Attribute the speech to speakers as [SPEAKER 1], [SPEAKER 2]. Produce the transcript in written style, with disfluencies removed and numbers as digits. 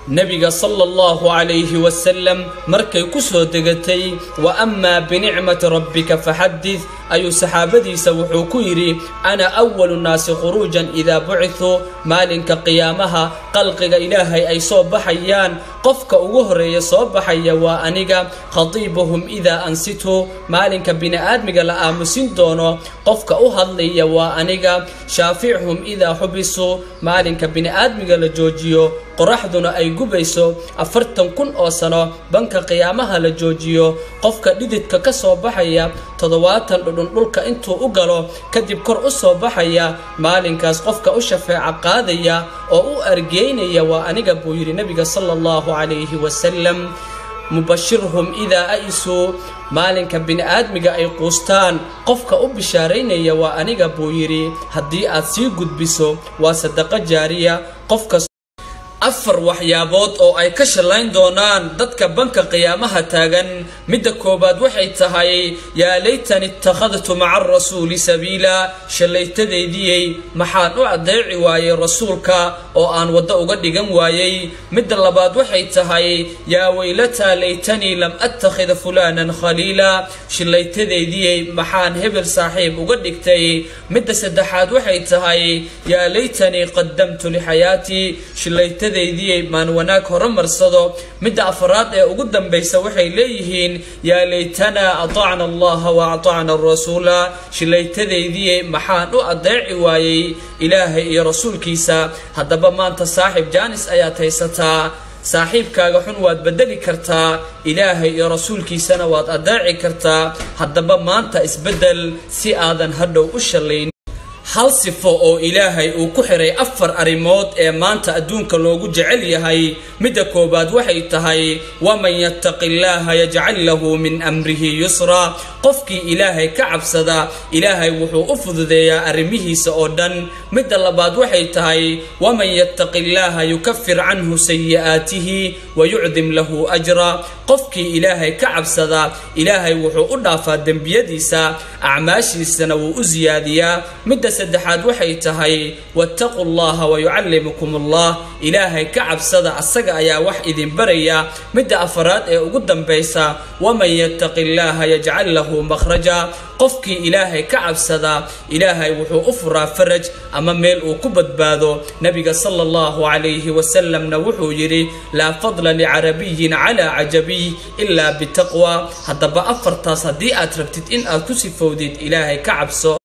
[SPEAKER 1] نبي صلى الله عليه وسلم مركي كسو دغتي وأما بنعمة ربك فحدث أي صحابتي سوحو كيري أنا أول الناس خروجا إذا بعثوا مالك قيامها قلق إلهي أي صوب حيان قفك وهري صوب حيا وأنيقا خطيبهم إذا أنسته مالك بن آدم لا آمسين دونو قفك أهضلي وأنيقا شافعهم إذا حبسوا مالك بن آدم لجوجيو qoraxduna ay gubayso 40 kun oo sano banka qiyaamaha la joojiyo qofka dhididka ka soo baxaya 70 dhudhun dhulka intuu u galo kadib kor u soo baxaya maalinkaas qofka u shafaaca qaadaya oo u argeynaya waa aniga buu yiri nabiga sallallahu alayhi wasallam mubashirhum idha aisu maalinka bini aadmiga ay qoostaan qofka u bishaareynaya waa aniga buu yiri hadii aad sii gudbiso waa sadaqa jaariya qofka أفر وحيابات أو أي كشلين دونان دتك بنك قيامها تاجن مد كوباد وحي تهاي يا ليتني اتخذت مع الرسول سبيلا شليت دي محان أعدي واي رسولك أو أن ودا قد جم واي مد اللباد وحي تهاي يا ويلتا ليتني لم أتخذ فلانا خليلا شليت دي محان هبل صاحب وقد كتي مد سدحاد وحي تهاي يا ليتني قدمت لحياتي شليت دي مان وناك هرمرصدو مد أفراد ugu dambaysa waxay leeyihiin yaa laytana ata'na Allah wa ata'na ar-rasul shilaytadeedii maxaan u adeeci waayay ilaahay iyo rasuulkiisa hadaba maanta saaxib jaanis ayaa haysataa saaxiibkaaga xun waad bedeli kartaa ilaahay iyo rasuulkiisana waad adeeci kartaa hadaba maanta isbedel si aadan hadhow u shalayn hal sifo oo ilaahay uu ku xiray afar arimood ee maanta adduunka loogu jecel yahay midda koobaad waxay tahay waman yattaqillaha yaj'al lahu min amrihi yusra qofkii ilaahay ka cabsada ilaahay wuxuu u fududeeyaa arimihiisa oo dhan midda labaad waxay tahay waman yattaqillaha yukaffir anhu sayyi'atihi wa yu'dim lahu ajra qofkii ilaahay ka cabsada ilaahay wuxuu u dhaafaa dambiyadiisa acmaashiisana wuu u ziyaadiyaa midda saddexaad waxay tahay wattaqullaha wa yu'allimukumullah ilaahay ka cabsada asaga ayaa wax idin baraya midda afraad ee ugu dambaysa waman yattaqillaha yaj'al lahu makhraja qofkii ilaahay ka cabsada ilaahay wuxuu u furaa faraj ama meel uu ku badbaado nabiga sallallahu alayhi wasallamna wuxuu yiri la fadla li arabiyyin ala ajabi illa bitaqwa hadaba afartaas hadii aad rabtid in aad ku sifowdid ilaahay ka cabso